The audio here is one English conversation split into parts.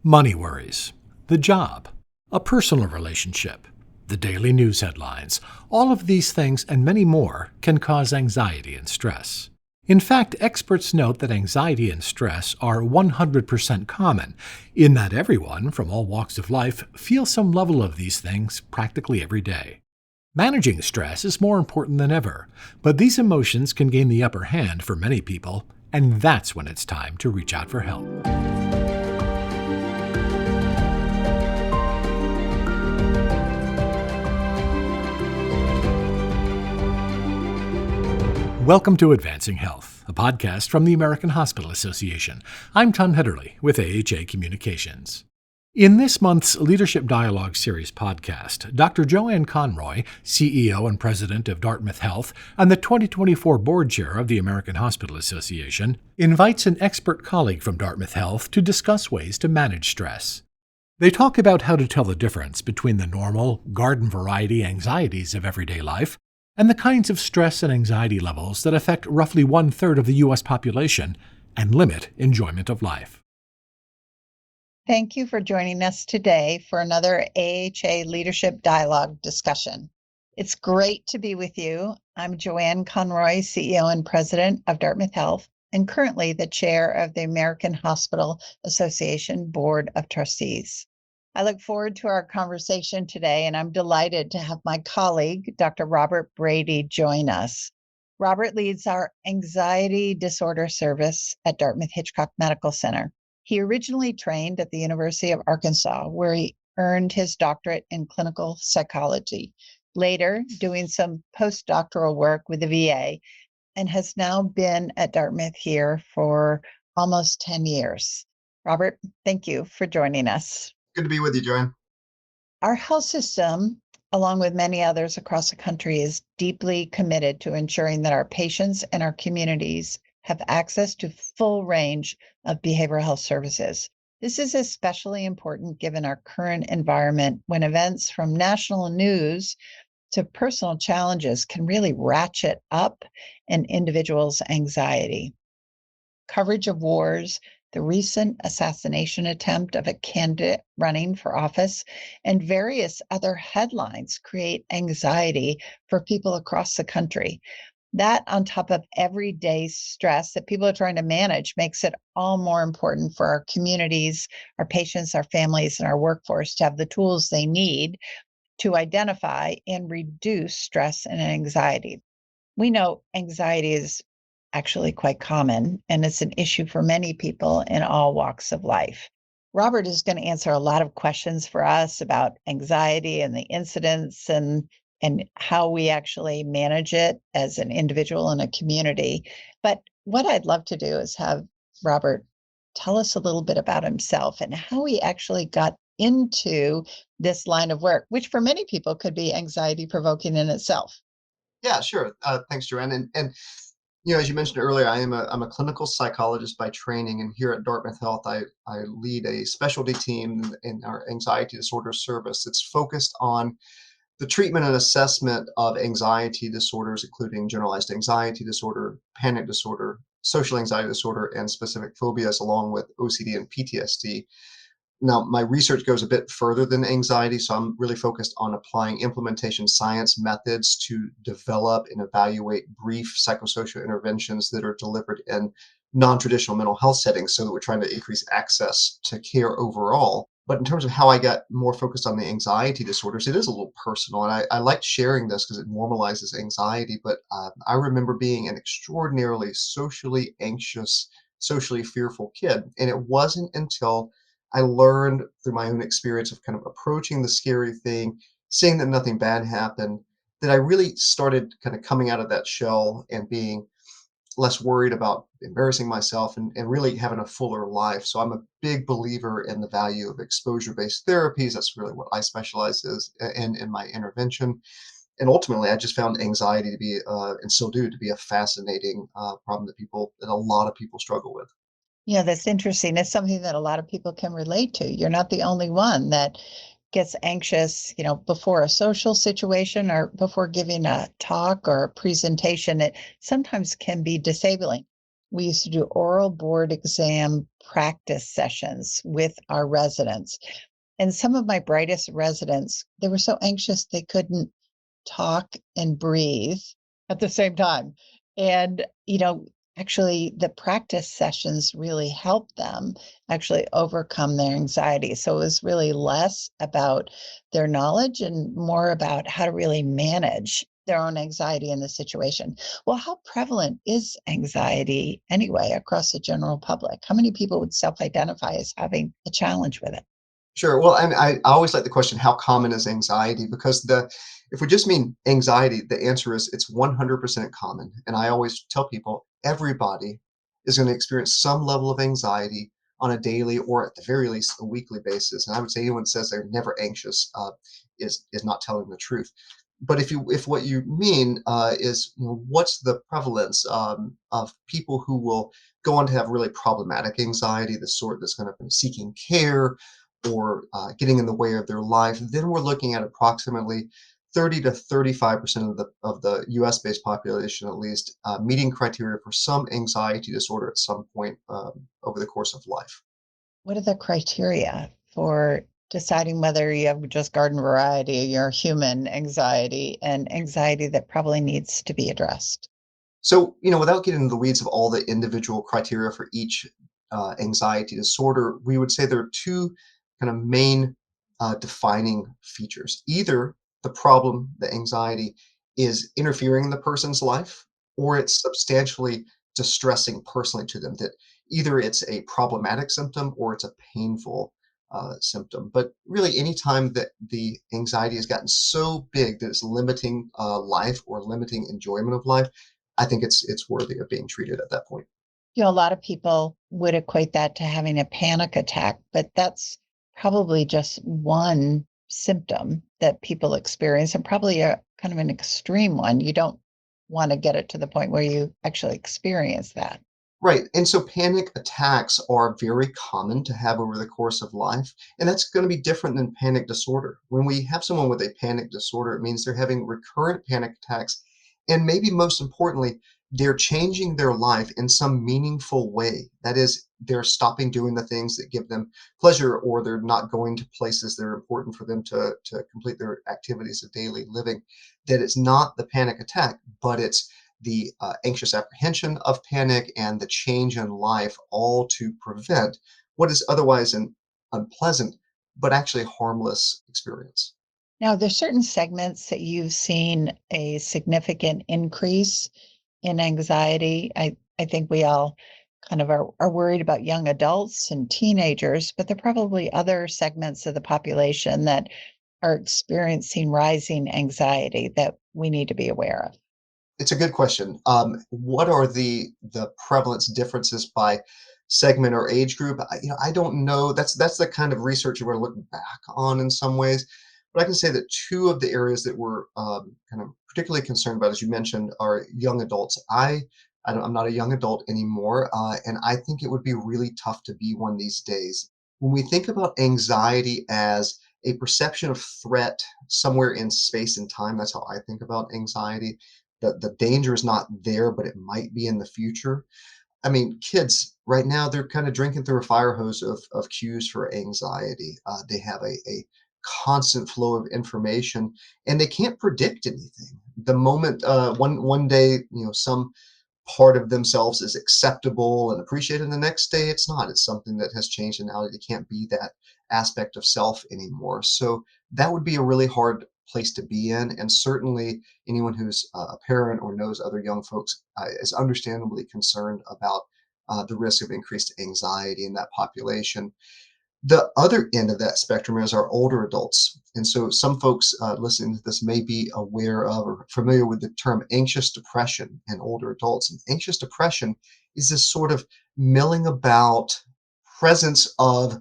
Money worries, the job, a personal relationship, the daily news headlines, all of these things and many more can cause anxiety and stress. In fact, experts note that anxiety and stress are 100% common, in that everyone from all walks of life feels some level of these things practically every day. Managing stress is more important than ever, but these emotions can gain the upper hand for many people, and that's when it's time to reach out for help. Welcome to Advancing Health, a podcast from the American Hospital Association. I'm Tom Hedderly with AHA Communications. In this month's Leadership Dialogue Series podcast, Dr. Joanne Conroy, CEO and President of Dartmouth Health and the 2024 Board Chair of the American Hospital Association, invites an expert colleague from Dartmouth Health to discuss ways to manage stress. They talk about how to tell the difference between the normal, garden variety anxieties of everyday life and the kinds of stress and anxiety levels that affect roughly 1/3 of the U.S. population and limit enjoyment of life. Thank you for joining us today for another AHA Leadership Dialogue discussion. It's great to be with you. I'm Joanne Conroy, CEO and President of Dartmouth Health, and currently the Chair of the American Hospital Association Board of Trustees. I look forward to our conversation today, and I'm delighted to have my colleague, Dr. Robert Brady, join us. Robert leads our anxiety disorder service at Dartmouth Hitchcock Medical Center. He originally trained at the University of Arkansas, where he earned his doctorate in clinical psychology, later doing some postdoctoral work with the VA, and has now been at Dartmouth here for almost 10 years. Robert, thank you for joining us. Good to be with you, Joanne. Our health system, along with many others across the country, is deeply committed to ensuring that our patients and our communities have access to full range of behavioral health services. This is especially important given our current environment when events from national news to personal challenges can really ratchet up an individual's anxiety. Coverage of wars, the recent assassination attempt of a candidate running for office, and various other headlines create anxiety for people across the country. That, on top of everyday stress that people are trying to manage, makes it all more important for our communities, our patients, our families, and our workforce to have the tools they need to identify and reduce stress and anxiety. We know anxiety is actually quite common, and it's an issue for many people in all walks of life. Robert is going to answer a lot of questions for us about anxiety and the incidents and how we actually manage it as an individual and a community. But what I'd love to do is have Robert tell us a little bit about himself and how he actually got into this line of work, which for many people could be anxiety provoking in itself. Yeah, sure. Thanks, Joanne. And as you mentioned earlier, I'm a clinical psychologist by training, and here at Dartmouth Health, I lead a specialty team in our anxiety disorder service. It's focused on the treatment and assessment of anxiety disorders, including generalized anxiety disorder, panic disorder, social anxiety disorder, and specific phobias, along with OCD and PTSD. Now, my research goes a bit further than anxiety, so I'm really focused on applying implementation science methods to develop and evaluate brief psychosocial interventions that are delivered in non-traditional mental health settings so that we're trying to increase access to care overall. But in terms of how I got more focused on the anxiety disorders, it is a little personal, and I like sharing this because it normalizes anxiety. But I remember being an extraordinarily socially anxious, socially fearful kid, and it wasn't until I learned through my own experience of kind of approaching the scary thing, seeing that nothing bad happened, that I really started kind of coming out of that shell and being less worried about embarrassing myself and really having a fuller life. So I'm a big believer in the value of exposure-based therapies. That's really what I specialize in my intervention. And ultimately, I just found anxiety to be, and still do, to be a fascinating problem that a lot of people struggle with. Yeah, that's interesting. It's something that a lot of people can relate to. You're not the only one that gets anxious, before a social situation or before giving a talk or a presentation. It sometimes can be disabling. we used to do oral board exam practice sessions with our residents. And some of my brightest residents, they were so anxious they couldn't talk and breathe at the same time. And, actually, the practice sessions really helped them actually overcome their anxiety. So it was really less about their knowledge and more about how to really manage their own anxiety in the situation. Well, how prevalent is anxiety anyway across the general public? How many people would self identify as having a challenge with it? Sure. Well, I always like the question, how common is anxiety? Because if we just mean anxiety, the answer is it's 100% common. And I always tell people everybody is going to experience some level of anxiety on a daily or at the very least a weekly basis. And I would say anyone who says they're never anxious is not telling the truth. But if what you mean is what's the prevalence of people who will go on to have really problematic anxiety, the sort that's going to be seeking care or getting in the way of their life, then we're looking at approximately 30 to 35% of the U.S. based population, at least, meeting criteria for some anxiety disorder at some point over the course of life. What are the criteria for deciding whether you have just garden variety or human anxiety and anxiety that probably needs to be addressed? So, without getting into the weeds of all the individual criteria for each anxiety disorder, we would say there are two kind of main defining features. Either the problem, the anxiety, is interfering in the person's life, or it's substantially distressing personally to them. That either it's a problematic symptom or it's a painful symptom. But really, anytime that the anxiety has gotten so big that it's limiting life or limiting enjoyment of life, I think it's worthy of being treated at that point. A lot of people would equate that to having a panic attack, but that's probably just one symptom that people experience and probably a kind of an extreme one. You don't want to get it to the point where you actually experience that. Right. And so panic attacks are very common to have over the course of life. And that's going to be different than panic disorder. When we have someone with a panic disorder, it means they're having recurrent panic attacks. And maybe most importantly, they're changing their life in some meaningful way. That is, they're stopping doing the things that give them pleasure, or they're not going to places that are important for them to complete their activities of daily living. That it's not the panic attack, but it's the anxious apprehension of panic and the change in life, all to prevent what is otherwise an unpleasant but actually harmless experience. Now, there's certain segments that you've seen a significant increase in anxiety. I think we all kind of are worried about young adults and teenagers, but there are probably other segments of the population that are experiencing rising anxiety that we need to be aware of. It's a good question. What are the prevalence differences by segment or age group? I don't know. That's the kind of research we're looking back on in some ways. But I can say that two of the areas that we're kind of particularly concerned about, as you mentioned, are young adults. I'm not a young adult anymore, and I think it would be really tough to be one these days. When we think about anxiety as a perception of threat somewhere in space and time, that's how I think about anxiety. The danger is not there, but it might be in the future. I mean, kids right now, they're kind of drinking through a fire hose of cues for anxiety. They have a constant flow of information and they can't predict anything. The moment one day, some part of themselves is acceptable and appreciated, and the next day it's not. It's something that has changed, and now they can't be that aspect of self anymore. So that would be a really hard place to be in, and certainly anyone who's a parent or knows other young folks is understandably concerned about the risk of increased anxiety in that population. The other end of that spectrum is our older adults. And so some folks listening to this may be aware of or familiar with the term anxious depression in older adults. And anxious depression is this sort of milling about presence of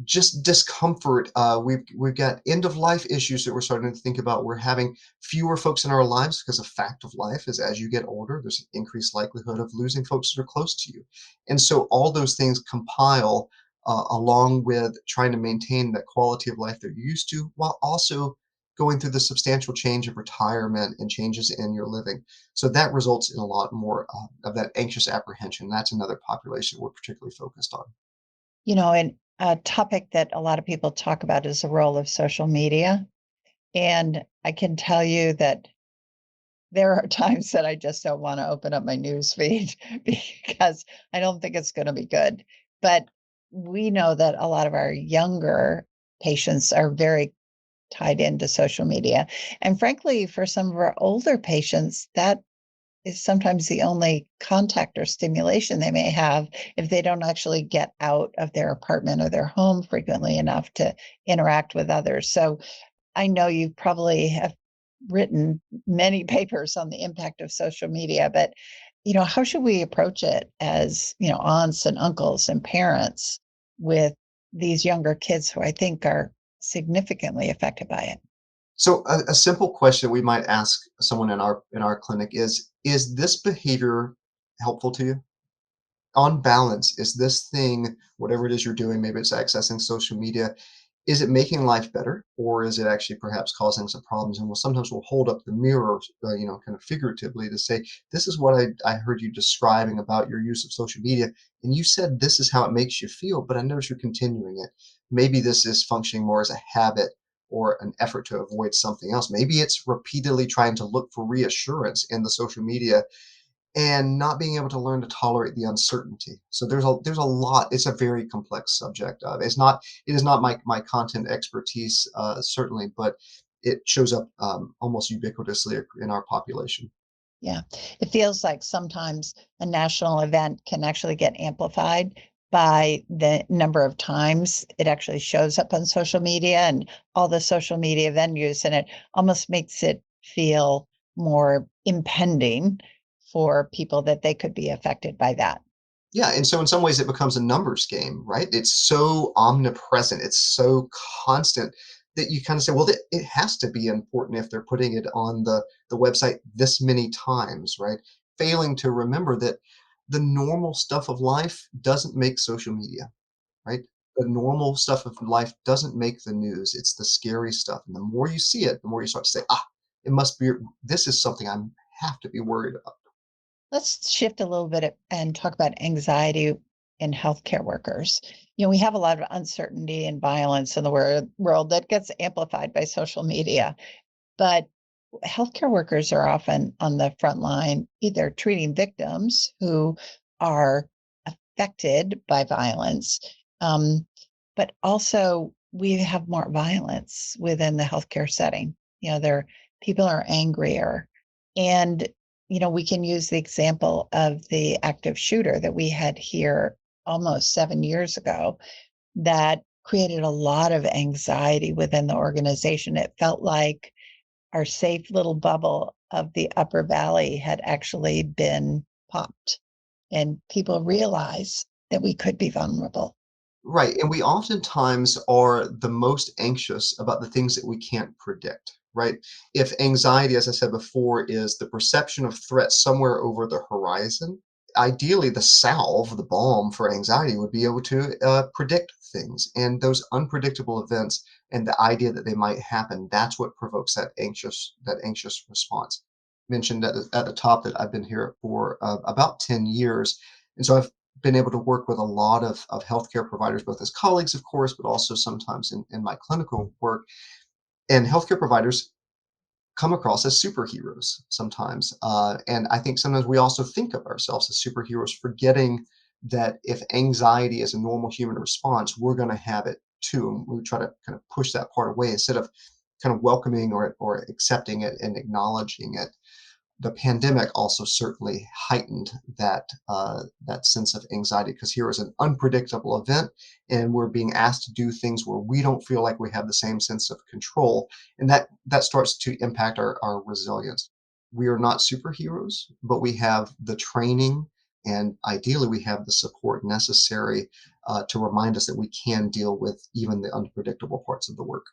just discomfort. We've got end of life issues that we're starting to think about. We're having fewer folks in our lives because a fact of life is as you get older, there's an increased likelihood of losing folks that are close to you. And so all those things compile along with trying to maintain the quality of life they're used to, while also going through the substantial change of retirement and changes in your living. So that results in a lot more of that anxious apprehension. That's another population we're particularly focused on. And a topic that a lot of people talk about is the role of social media. And I can tell you that there are times that I just don't want to open up my news feed because I don't think it's going to be good. But we know that a lot of our younger patients are very tied into social media. And frankly, for some of our older patients, that is sometimes the only contact or stimulation they may have if they don't actually get out of their apartment or their home frequently enough to interact with others. So I know you probably have written many papers on the impact of social media, but how should we approach it as, aunts and uncles and parents with these younger kids who I think are significantly affected by it? So a simple question we might ask someone in our clinic is this behavior helpful to you? On balance, is this thing, whatever it is you're doing, maybe it's accessing social media, is it making life better, or is it actually perhaps causing some problems? And we'll hold up the mirror, kind of figuratively to say, this is what I heard you describing about your use of social media, and you said this is how it makes you feel, but I notice you're continuing it. Maybe this is functioning more as a habit or an effort to avoid something else. Maybe it's repeatedly trying to look for reassurance in the social media and not being able to learn to tolerate the uncertainty. So there's a lot. It's a very complex subject. It is not my content expertise, certainly, but it shows up almost ubiquitously in our population. Yeah. It feels like sometimes a national event can actually get amplified by the number of times it actually shows up on social media and all the social media venues, and it almost makes it feel more impending for people that they could be affected by that. Yeah, and so in some ways it becomes a numbers game, right? It's so omnipresent, it's so constant that you kind of say, well, it has to be important if they're putting it on the website this many times, right? Failing to remember that the normal stuff of life doesn't make social media, right? The normal stuff of life doesn't make the news. It's the scary stuff. And the more you see it, the more you start to say, it must be, this is something I have to be worried about. Let's shift a little bit and talk about anxiety in healthcare workers. We have a lot of uncertainty and violence in the world that gets amplified by social media, but healthcare workers are often on the front line, either treating victims who are affected by violence, um, but also we have more violence within the healthcare setting. There people are angrier, and we can use the example of the active shooter that we had here almost 7 years ago that created a lot of anxiety within the organization. It felt like our safe little bubble of the upper valley had actually been popped, and people realize that we could be vulnerable. Right, and we oftentimes are the most anxious about the things that we can't predict, right? If anxiety, as I said before, is the perception of threat somewhere over the horizon, ideally the salve, the balm for anxiety would be able to predict things. And those unpredictable events and the idea that they might happen, that's what provokes that anxious response. Mentioned at the top that I've been here for about 10 years. And so I've been able to work with a lot of healthcare providers, both as colleagues, of course, but also sometimes in my clinical work. And healthcare providers come across as superheroes sometimes. And I think sometimes we also think of ourselves as superheroes, forgetting that if anxiety is a normal human response, we're going to have it too. And we try to kind of push that part away instead of kind of welcoming or accepting it and acknowledging it. The pandemic also certainly heightened that sense of anxiety because here is an unpredictable event, and we're being asked to do things where we don't feel like we have the same sense of control, and that starts to impact our resilience. We are not superheroes, but we have the training, and ideally we have the support necessary to remind us that we can deal with even the unpredictable parts of the work.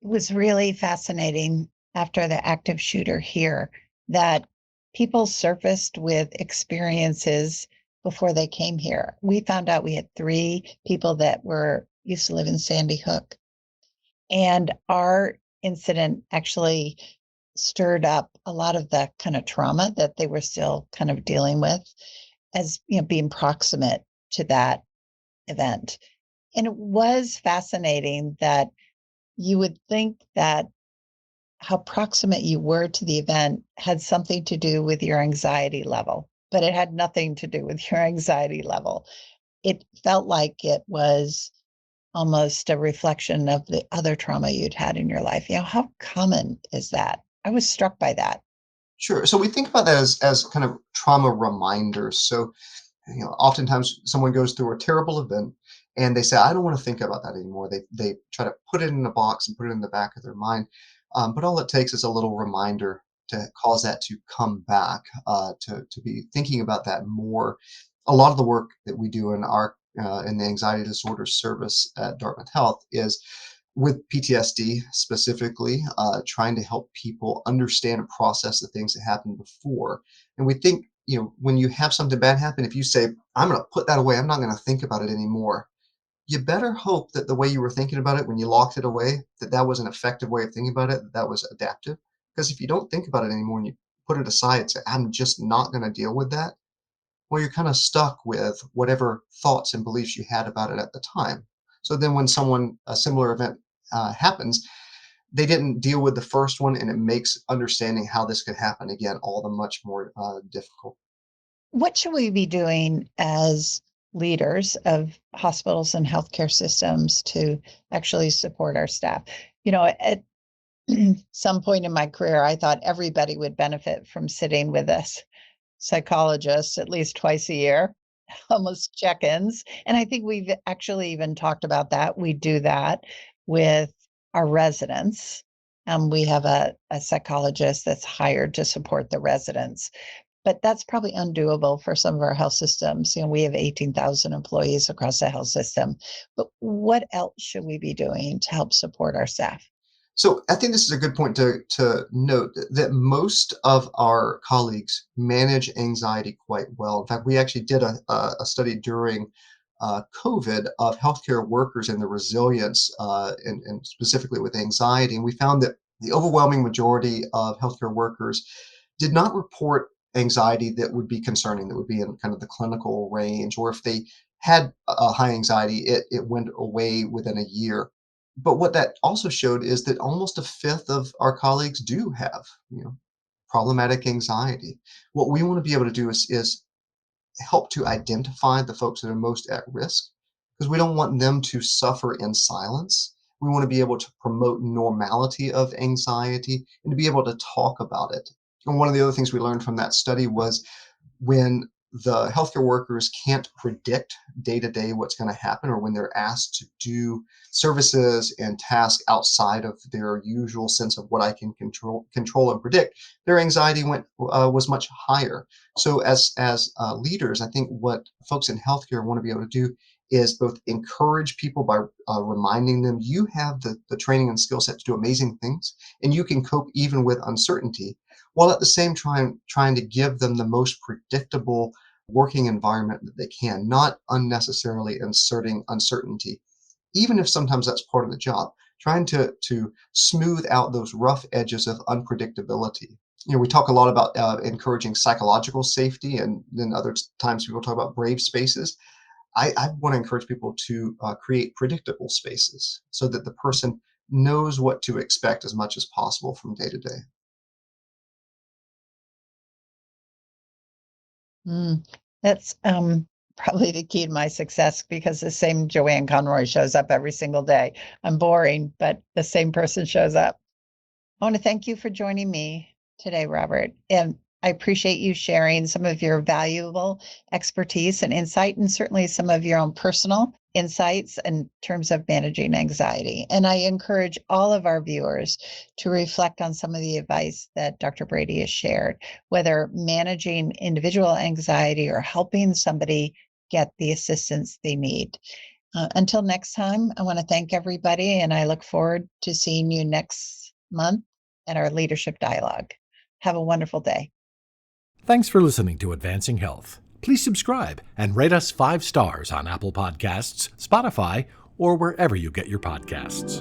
It was really fascinating after the active shooter here that people surfaced with experiences before they came here. We found out we had 3 people that were used to live in Sandy Hook, and our incident actually stirred up a lot of the kind of trauma that they were still kind of dealing with as, being proximate to that event. And it was fascinating that you would think that how proximate you were to the event had something to do with your anxiety level, but it had nothing to do with your anxiety level. It felt like it was almost a reflection of the other trauma you'd had in your life. How common is that? I was struck by that. Sure. So we think about that as kind of trauma reminders. So oftentimes someone goes through a terrible event and they say, I don't want to think about that anymore. They try to put it in a box and put it in the back of their mind. But all it takes is a little reminder to cause that to come back, to be thinking about that more. A lot of the work that we do in the anxiety disorder service at Dartmouth Health is with PTSD specifically, trying to help people understand and process the things that happened before. And we think, when you have something bad happen, if you say, I'm going to put that away, I'm not going to think about it anymore, you better hope that the way you were thinking about it when you locked it away, that was an effective way of thinking about it, that was adaptive. Because if you don't think about it anymore and you put it aside and say, I'm just not going to deal with that, well, you're kind of stuck with whatever thoughts and beliefs you had about it at the time. So then when a similar event happens, they didn't deal with the first one, and it makes understanding how this could happen again all the much more difficult. What should we be doing as leaders of hospitals and healthcare systems to actually support our staff? At some point in my career, I thought everybody would benefit from sitting with us psychologists at least twice a year, almost check-ins. And I think we've actually even talked about that. We do that with our residents. We have a psychologist that's hired to support the residents. But that's probably undoable for some of our health systems. We have 18,000 employees across the health system. But what else should we be doing to help support our staff? So I think this is a good point to note that most of our colleagues manage anxiety quite well. In fact, we actually did a study during COVID of healthcare workers and the resilience, and specifically with anxiety. And we found that the overwhelming majority of healthcare workers did not report anxiety that would be concerning, that would be in kind of the clinical range, or if they had a high anxiety, it went away within a year. But what that also showed is that almost a fifth of our colleagues do have, problematic anxiety. What we want to be able to do is help to identify the folks that are most at risk, because we don't want them to suffer in silence. We want to be able to promote normality of anxiety and to be able to talk about it. And one of the other things we learned from that study was when the healthcare workers can't predict day to day what's going to happen, or when they're asked to do services and tasks outside of their usual sense of what I can control and predict, their anxiety was much higher. So as leaders, I think what folks in healthcare want to be able to do is both encourage people by reminding them you have the training and skill set to do amazing things, and you can cope even with uncertainty, while at the same time trying to give them the most predictable working environment that they can, not unnecessarily inserting uncertainty, even if sometimes that's part of the job, trying to smooth out those rough edges of unpredictability. We talk a lot about encouraging psychological safety, and then other times people talk about brave spaces. I want to encourage people to create predictable spaces so that the person knows what to expect as much as possible from day to day. That's probably the key to my success, because the same Joanne Conroy shows up every single day. I'm boring, but the same person shows up. I want to thank you for joining me today, Robert. And I appreciate you sharing some of your valuable expertise and insight, and certainly some of your own personal insights in terms of managing anxiety. And I encourage all of our viewers to reflect on some of the advice that Dr. Brady has shared, whether managing individual anxiety or helping somebody get the assistance they need. Until next time, I want to thank everybody, and I look forward to seeing you next month at our Leadership Dialogue. Have a wonderful day. Thanks for listening to Advancing Health. Please subscribe and rate us 5 stars on Apple Podcasts, Spotify, or wherever you get your podcasts.